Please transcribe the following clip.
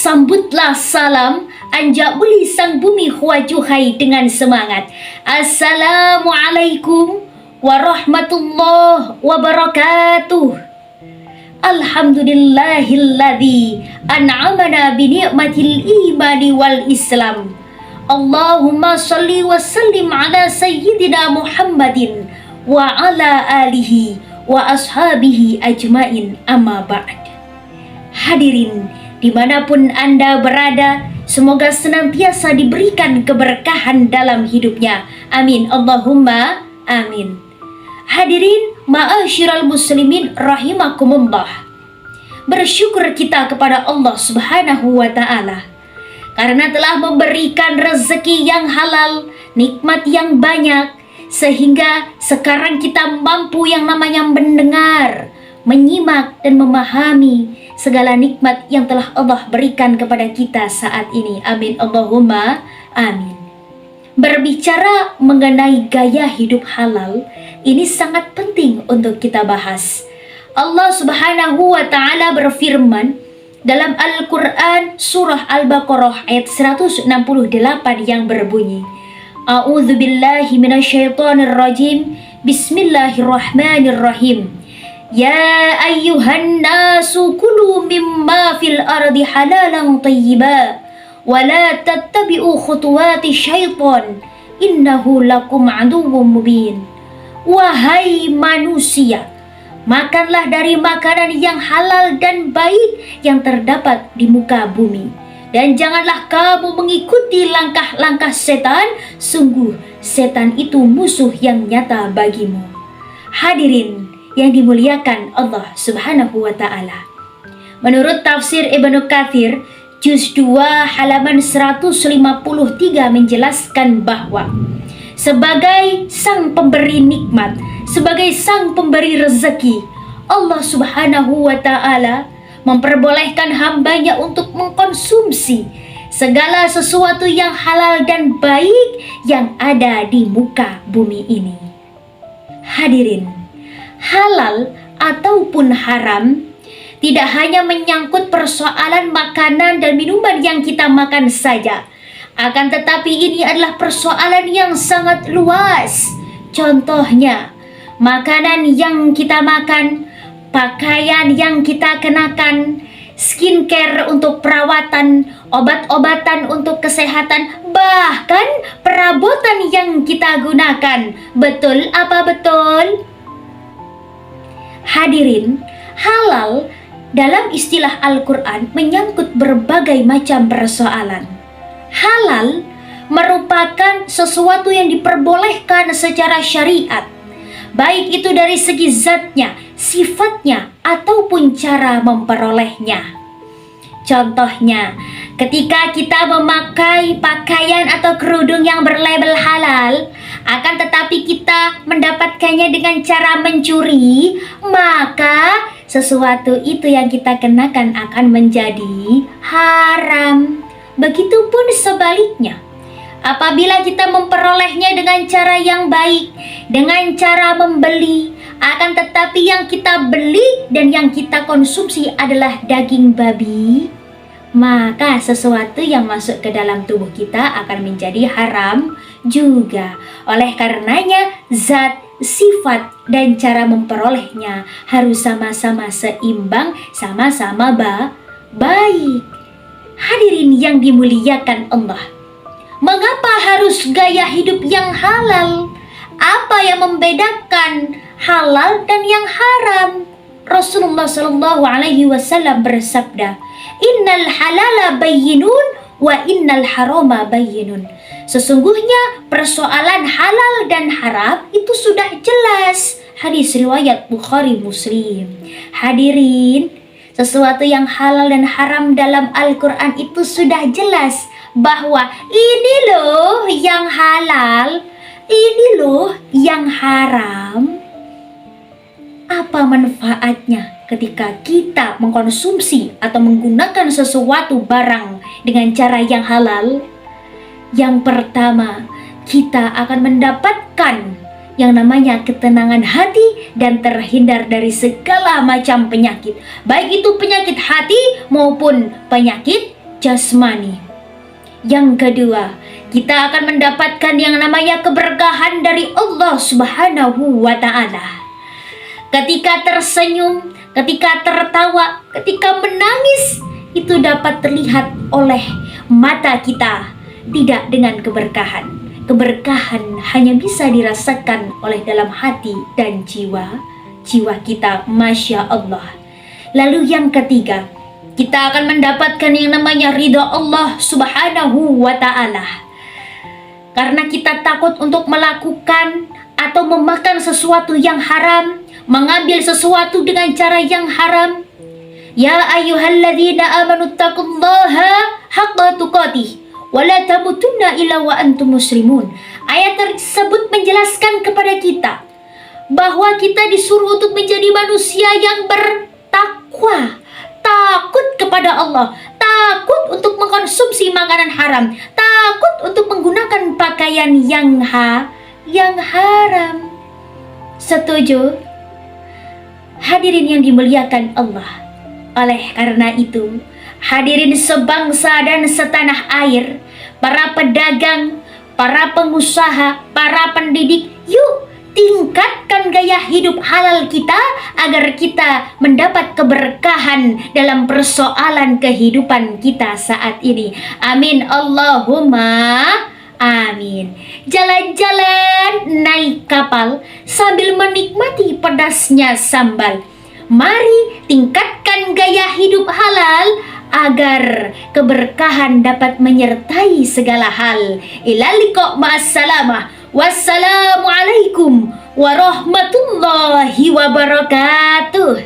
Sambutlah salam anjak beli sang bumi huajuhai dengan semangat. Assalamualaikum warahmatullahi wabarakatuh. Alhamdulillahilladzi an'amana bi ni'matil imani wal islam. Allahumma salli wa sallim ala sayyidina Muhammadin wa ala alihi wa ashabihi ajmain, amma ba'd. Hadirin dimanapun Anda berada, semoga senantiasa diberikan keberkahan dalam hidupnya. Amin, Allahumma amin. Hadirin ma'asyiral muslimin rahimakumullah. Bersyukur kita kepada Allah Subhanahu wa ta'ala karena telah memberikan rezeki yang halal, nikmat yang banyak, sehingga sekarang kita mampu yang namanya mendengar, menyimak dan memahami segala nikmat yang telah Allah berikan kepada kita saat ini. Amin, Allahumma amin. Berbicara mengenai gaya hidup halal, ini sangat penting untuk kita bahas. Allah Subhanahu wa ta'ala berfirman dalam Al-Quran surah Al-Baqarah ayat 168 yang berbunyi, A'udzubillahi minasyaitonirrajim, Bismillahirrahmanirrahim. Ya ayyuhan nasu kulu mimma fil ardi halalan tayyiba wa la tattabi'u khutuwati syaitan innahu lakum aduwwum mubin. Wahai manusia, makanlah dari makanan yang halal dan baik yang terdapat di muka bumi, dan janganlah kamu mengikuti langkah-langkah setan, sungguh setan itu musuh yang nyata bagimu. Hadirin yang dimuliakan Allah Subhanahu wa ta'ala, menurut tafsir Ibnu Katsir juz 2 halaman 153 menjelaskan bahwa sebagai sang pemberi nikmat, sebagai sang pemberi rezeki, Allah Subhanahu wa ta'ala memperbolehkan hambanya untuk mengkonsumsi segala sesuatu yang halal dan baik yang ada di muka bumi ini. Hadirin, halal ataupun haram tidak hanya menyangkut persoalan makanan dan minuman yang kita makan saja, akan tetapi ini adalah persoalan yang sangat luas. Contohnya, makanan yang kita makan, pakaian yang kita kenakan, skincare untuk perawatan, obat-obatan untuk kesehatan, bahkan perabotan yang kita gunakan. Betul apa betul? Hadirin, halal dalam istilah Al-Quran menyangkut berbagai macam persoalan. Halal merupakan sesuatu yang diperbolehkan secara syariat, baik itu dari segi zatnya, sifatnya, ataupun cara memperolehnya. Contohnya, ketika kita memakai pakaian atau kerudung yang berlabel halal, akan tetapi kita mendapatkannya dengan cara mencuri, maka sesuatu itu yang kita kenakan akan menjadi haram. Begitupun sebaliknya, apabila kita memperolehnya dengan cara yang baik, dengan cara membeli, akan tetapi yang kita beli dan yang kita konsumsi adalah daging babi, maka sesuatu yang masuk ke dalam tubuh kita akan menjadi haram juga. Oleh karenanya, zat, sifat, dan cara memperolehnya harus sama-sama seimbang, sama-sama baik. Hadirin yang dimuliakan Allah, mengapa harus gaya hidup yang halal? Apa yang membedakan halal dan yang haram? Rasulullah Shallallahu Alaihi Wasallam bersabda, Innal halala bayyinun wa innal harama bayyinun. Sesungguhnya persoalan halal dan haram itu sudah jelas. Hadis riwayat Bukhari Muslim. Hadirin, sesuatu yang halal dan haram dalam Al-Quran itu sudah jelas bahwa ini loh yang halal, ini loh yang haram. Apa manfaatnya ketika kita mengkonsumsi atau menggunakan sesuatu barang dengan cara yang halal? Yang pertama, kita akan mendapatkan yang namanya ketenangan hati dan terhindar dari segala macam penyakit, baik itu penyakit hati maupun penyakit jasmani. Yang kedua, kita akan mendapatkan yang namanya keberkahan dari Allah Subhanahu wa Ta'ala. Ketika tersenyum, ketika tertawa, ketika menangis, itu dapat terlihat oleh mata kita, tidak dengan keberkahan. Keberkahan hanya bisa dirasakan oleh dalam hati dan jiwa kita, Masya Allah. Lalu yang ketiga, kita akan mendapatkan yang namanya ridha Allah Subhanahu wa Ta'ala. Karena kita takut untuk melakukan atau memakan sesuatu yang haram, mengambil sesuatu dengan cara yang haram. Ya ayyuhalladzina amanu taqullaha haqqa tuqatih wa la tamutunna illa wa antum muslimun. Ayat tersebut menjelaskan kepada kita bahwa kita disuruh untuk menjadi manusia yang bertakwa, takut kepada Allah, takut untuk mengkonsumsi makanan haram, takut untuk menggunakan pakaian yang haram. Setuju? Hadirin yang dimuliakan Allah. Oleh karena itu, hadirin sebangsa dan setanah air, para pedagang, para pengusaha, para pendidik, yuk tingkatkan gaya hidup halal kita agar kita mendapat keberkahan dalam persoalan kehidupan kita saat ini. Amin Allahumma amin. Jalan-jalan naik kapal sambil menikmati pedasnya sambal. Mari tingkatkan gaya hidup halal agar keberkahan dapat menyertai segala hal. Ila liqa ma'assalamah. Wassalamualaikum warahmatullahi wabarakatuh.